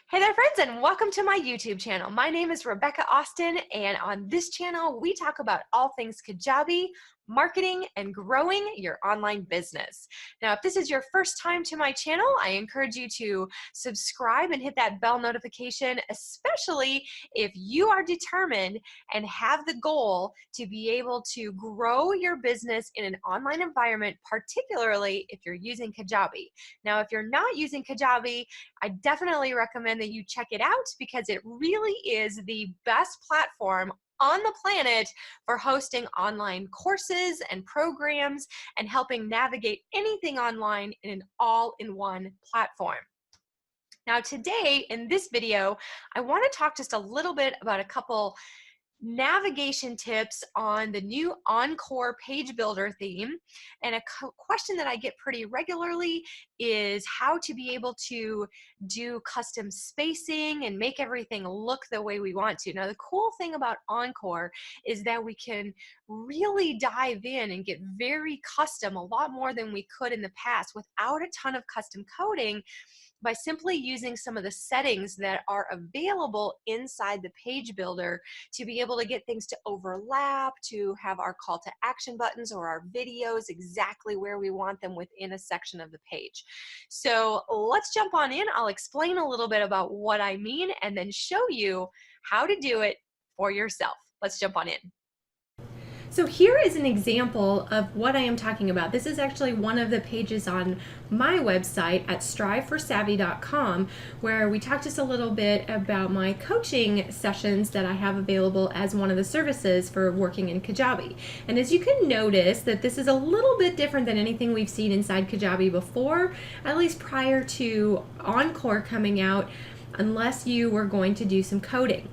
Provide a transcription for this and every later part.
Hey there, friends, and welcome to my YouTube channel. My name is Rebecca Austin, and on this channel, we talk about all things Kajabi, marketing, and growing your online business. Now, if this is your first time to my channel, I encourage you to subscribe and hit that bell notification, especially if you are determined and have the goal to be able to grow your business in an online environment, particularly if you're using Kajabi. Now, if you're not using Kajabi, I definitely recommend that you check it out because it really is the best platform on the planet for hosting online courses and programs and helping navigate anything online in an all-in-one platform. Now today in this video, I want to talk just a little bit about a couple navigation tips on the new Encore page builder theme. And a question that I get pretty regularly is how to be able to do custom spacing and make everything look the way we want to. Now, the cool thing about Encore is that we can really dive in and get very custom, a lot more than we could in the past without a ton of custom coding, by simply using some of the settings that are available inside the page builder to be able to get things to overlap, to have our call to action buttons or our videos exactly where we want them within a section of the page. So let's jump on in. I'll explain a little bit about what I mean and then show you how to do it for yourself. Let's jump on in. So here is an example of what I am talking about. This is actually one of the pages on my website at striveforsavvy.com, where we talked just a little bit about my coaching sessions that I have available as one of the services for working in Kajabi. And as you can notice that this is a little bit different than anything we've seen inside Kajabi before, at least prior to Encore coming out, unless you were going to do some coding.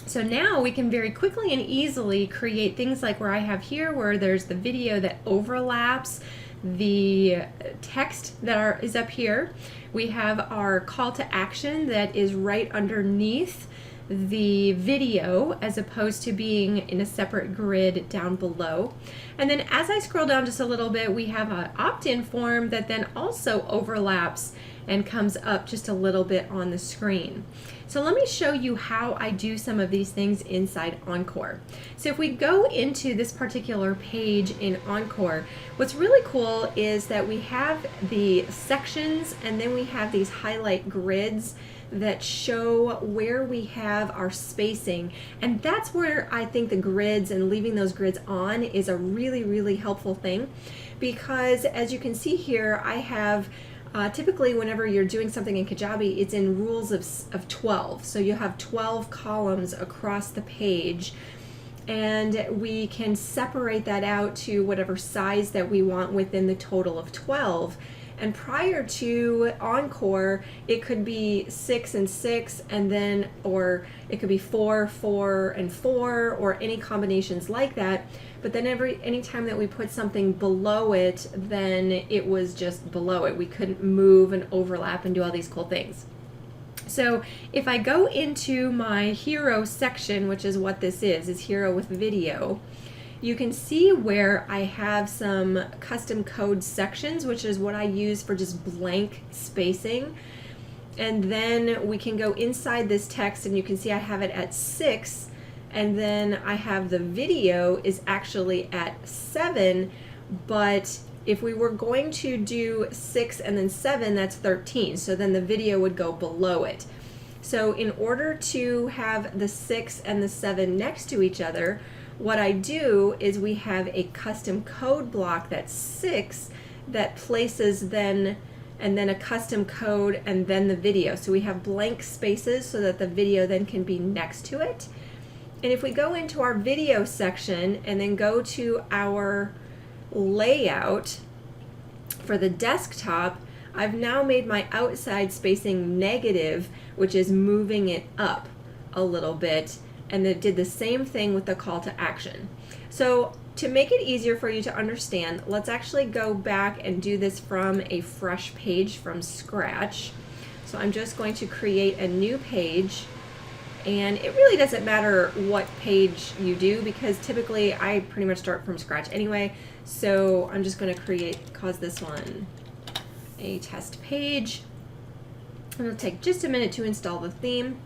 So now we can very quickly and easily create things like where I have here, where there's the video that overlaps the text that is up here. We have our call to action that is right underneath the video as opposed to being in a separate grid down below. And then as I scroll down just a little bit, we have an opt-in form that then also overlaps and comes up just a little bit on the screen. So let me show you how I do some of these things inside Encore. So if we go into this particular page in Encore, what's really cool is that we have the sections and then we have these highlight grids that show where we have our spacing. And that's where I think the grids and leaving those grids on is a really, really helpful thing, because as you can see here, I have typically whenever you're doing something in Kajabi, it's in rules of 12. So you have 12 columns across the page, and we can separate that out to whatever size that we want within the total of 12. And prior to Encore, it could be 6 and 6, and then, or it could be 4, 4, and 4, or any combinations like that. But then anytime that we put something below it, then it was just below it. We couldn't move and overlap and do all these cool things. So if I go into my hero section, which is what this is hero with video, you can see where I have some custom code sections, which is what I use for just blank spacing. And then we can go inside this text and you can see I have it at 6, and then I have the video is actually at 7, but if we were going to do 6 and then 7, that's 13. So then the video would go below it. So in order to have the 6 and the 7 next to each other, what I do is we have a custom code block that's 6 that places then, and then a custom code and then the video. So we have blank spaces so that the video then can be next to it. And if we go into our video section and then go to our layout for the desktop, I've now made my outside spacing negative, which is moving it up a little bit. And it did the same thing with the call to action. So to make it easier for you to understand, let's actually go back and do this from a fresh page from scratch. So I'm just going to create a new page. And it really doesn't matter what page you do, because typically I pretty much start from scratch anyway. So I'm just going to cause this one a test page. It'll take just a minute to install the theme.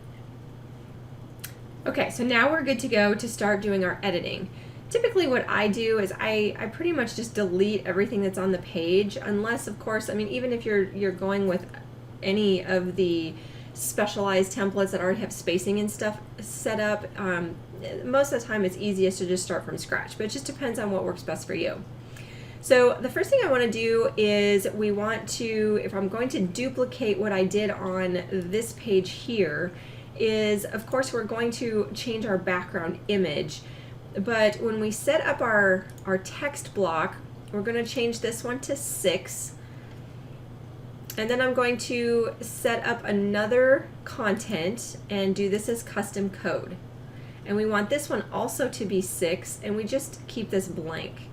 Okay, so now we're good to go to start doing our editing. Typically what I do is I pretty much just delete everything that's on the page, unless, of course, I mean, even if you're going with any of the specialized templates that already have spacing and stuff set up, most of the time it's easiest to just start from scratch, but it just depends on what works best for you. So the first thing I want to do is we want to, if I'm going to duplicate what I did on this page here, is of course we're going to change our background image. But when we set up our text block, we're going to change this one to 6. And then I'm going to set up another content and do this as custom code. And we want this one also to be 6, and we just keep this blank.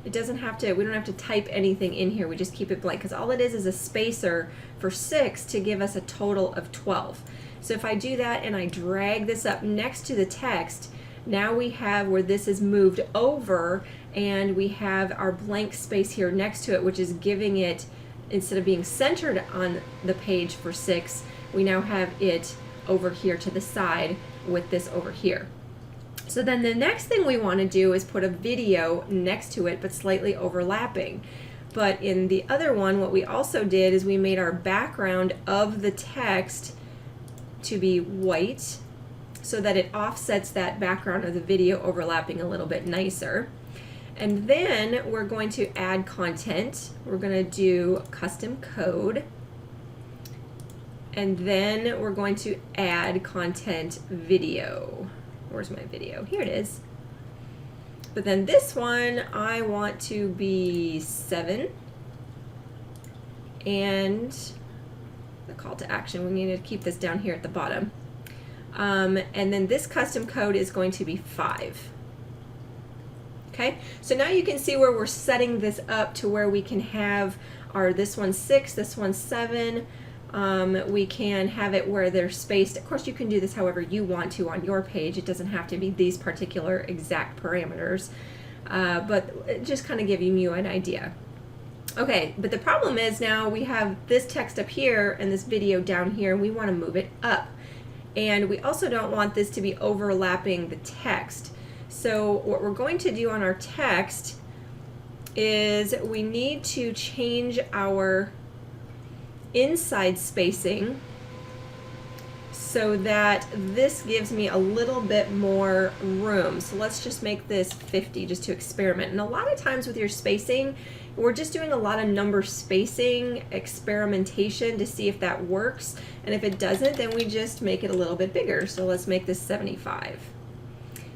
It doesn't have to, we don't have to type anything in here, we just keep it blank, because all it is a spacer for 6 to give us a total of 12. So if I do that and I drag this up next to the text, now we have where this is moved over, and we have our blank space here next to it, which is giving it, instead of being centered on the page for 6, we now have it over here to the side with this over here. So then the next thing we want to do is put a video next to it, but slightly overlapping. But in the other one, what we also did is we made our background of the text to be white, so that it offsets that background of the video overlapping a little bit nicer. And then we're going to add content. We're going to do custom code. And then we're going to add content video. Where's my video? Here it is. But then this one, I want to be 7. And the call to action, we need to keep this down here at the bottom. And then this custom code is going to be 5. Okay, so now you can see where we're setting this up to where we can have this one's 6, this one's 7. We can have it where they're spaced. Of course, you can do this however you want to on your page. It doesn't have to be these particular exact parameters, but just kind of giving you an idea. Okay, but the problem is now we have this text up here and this video down here, and we want to move it up. And we also don't want this to be overlapping the text. So what we're going to do on our text is we need to change our inside spacing so that this gives me a little bit more room. So let's just make this 50 just to experiment. And a lot of times with your spacing, we're just doing a lot of number spacing experimentation to see if that works. And if it doesn't, then we just make it a little bit bigger. So let's make this 75.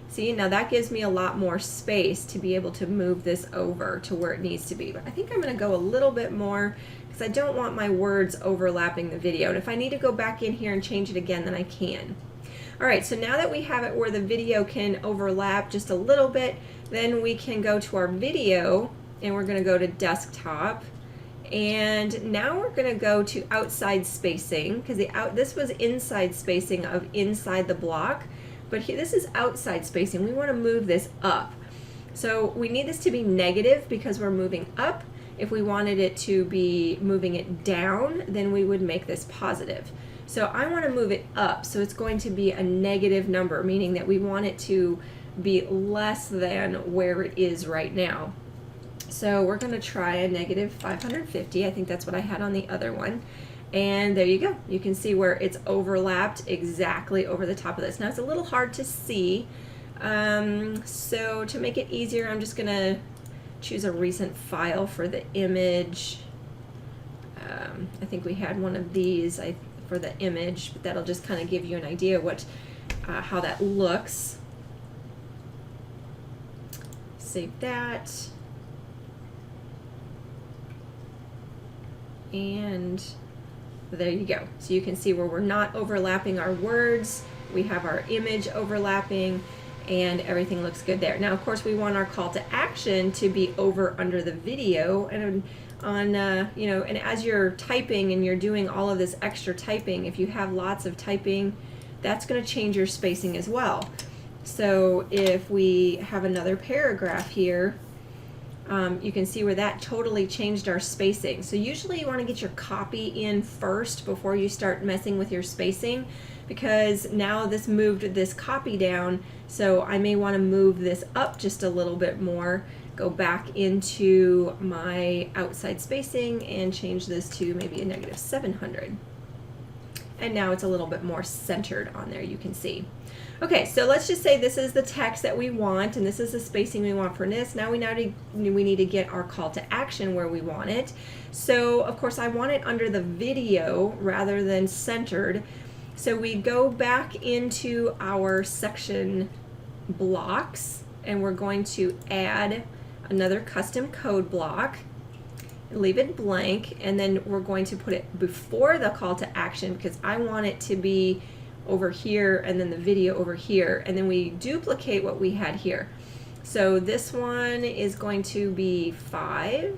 See, now that gives me a lot more space to be able to move this over to where it needs to be. But I think I'm going to go a little bit more because I don't want my words overlapping the video. And if I need to go back in here and change it again, then I can. All right, so now that we have it where the video can overlap just a little bit, then we can go to our video, and we're going to go to desktop. And now we're going to go to outside spacing, because this was inside spacing of inside the block. But here, this is outside spacing. We want to move this up. So we need this to be negative because we're moving up. If we wanted it to be moving it down, then we would make this positive. So I want to move it up. So it's going to be a negative number, meaning that we want it to be less than where it is right now. So we're going to try a negative 550. I think that's what I had on the other one. And there you go. You can see where it's overlapped exactly over the top of this. Now it's a little hard to see. So to make it easier, I'm just going to choose a recent file for the image. I think we had one of these for the image, but that'll just kind of give you an idea what how that looks. Save that. And there you go. So you can see where we're not overlapping our words. We have our image overlapping, and everything looks good there. Now, of course, we want our call to action to be over under the video, and and as you're typing and you're doing all of this extra typing, if you have lots of typing, that's going to change your spacing as well. So if we have another paragraph here, You can see where that totally changed our spacing. So usually you want to get your copy in first before you start messing with your spacing, because now this moved this copy down, so I may want to move this up just a little bit more, go back into my outside spacing and change this to maybe a -700. And now it's a little bit more centered on there, you can see. Okay, so let's just say this is the text that we want, and this is the spacing we want for this. Now we need to get our call to action where we want it. So of course I want it under the video rather than centered. So we go back into our section blocks, and we're going to add another custom code block, leave it blank, and then we're going to put it before the call to action because I want it to be over here and then the video over here, and then we duplicate what we had here. So this one is going to be 5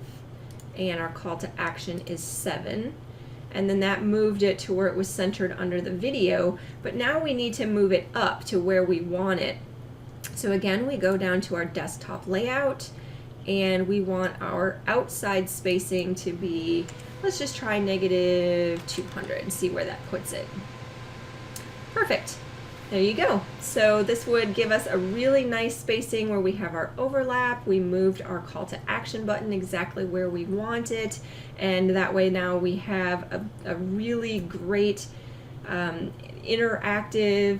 and our call to action is 7, and then that moved it to where it was centered under the video, but now we need to move it up to where we want it. So again, we go down to our desktop layout, and we want our outside spacing to be, let's just try -200 and see where that puts it. Perfect. There you go. So this would give us a really nice spacing where we have our overlap. We moved our call to action button exactly where we want it, and that way now we have a really great interactive,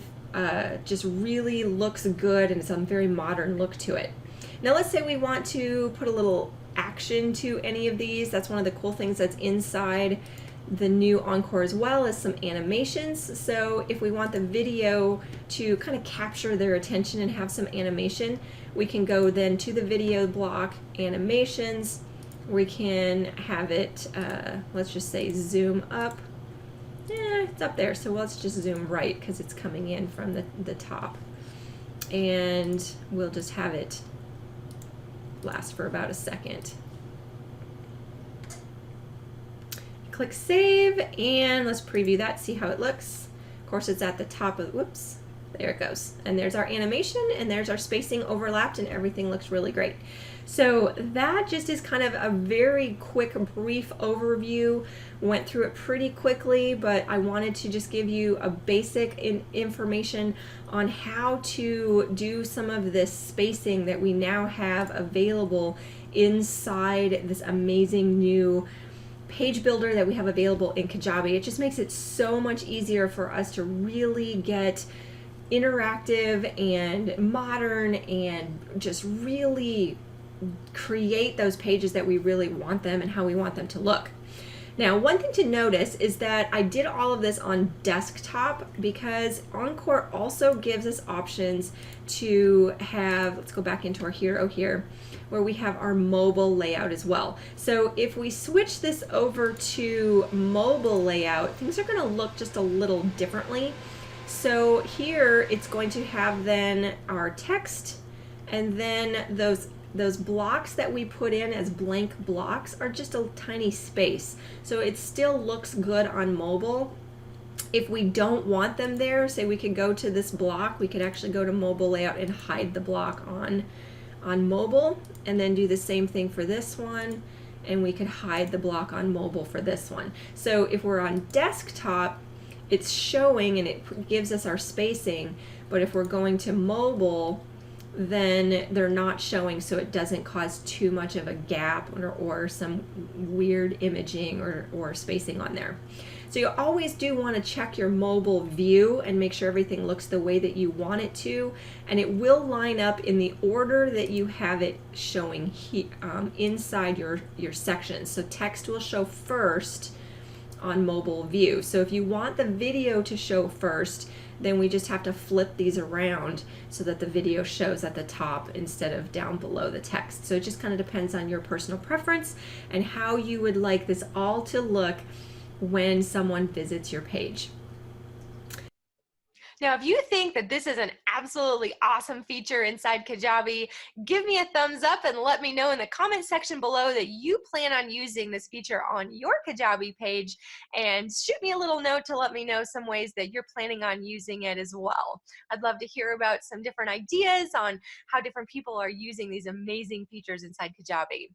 just really looks good, and it's a very modern look to it. Now let's say we want to put a little action to any of these. That's one of the cool things that's inside the new Encore as well, as some animations. So if we want the video to kind of capture their attention and have some animation, we can go then to the video block, animations. We can have it, let's just say zoom up. It's up there, so let's just zoom right because it's coming in from the top. And we'll just have it last for about a second. Click save, and let's preview that, see how it looks. Of course, it's at the top of, whoops, there it goes. And there's our animation, and there's our spacing overlapped, and everything looks really great. So that just is kind of a very quick, brief overview. Went through it pretty quickly, but I wanted to just give you a basic information on how to do some of this spacing that we now have available inside this amazing new page builder that we have available in Kajabi. It just makes it so much easier for us to really get interactive and modern and just really create those pages that we really want them and how we want them to look. Now, one thing to notice is that I did all of this on desktop because Encore also gives us options to have, let's go back into our hero here, where we have our mobile layout as well. So if we switch this over to mobile layout, things are going to look just a little differently. So here it's going to have then our text, and then those blocks that we put in as blank blocks are just a tiny space. So it still looks good on mobile. If we don't want them there, say we could go to this block, we could actually go to mobile layout and hide the block on mobile, and then do the same thing for this one, and we could hide the block on mobile for this one. So if we're on desktop, it's showing and it gives us our spacing, but if we're going to mobile, then they're not showing, so it doesn't cause too much of a gap or some weird imaging or spacing on there. So you always do want to check your mobile view and make sure everything looks the way that you want it to, and it will line up in the order that you have it showing inside your section. So text will show first on mobile view. So if you want the video to show first, then we just have to flip these around so that the video shows at the top instead of down below the text. So it just kind of depends on your personal preference and how you would like this all to look when someone visits your page. Now, if you think that this is an absolutely awesome feature inside Kajabi, give me a thumbs up and let me know in the comment section below that you plan on using this feature on your Kajabi page, and shoot me a little note to let me know some ways that you're planning on using it as well. I'd love to hear about some different ideas on how different people are using these amazing features inside Kajabi.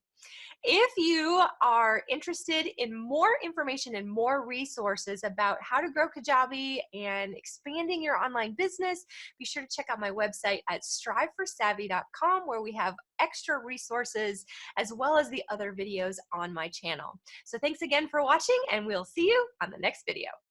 If you are interested in more information and more resources about how to grow Kajabi and expanding your online business, be sure to check out my website at striveforsavvy.com, where we have extra resources as well as the other videos on my channel. So thanks again for watching, and we'll see you on the next video.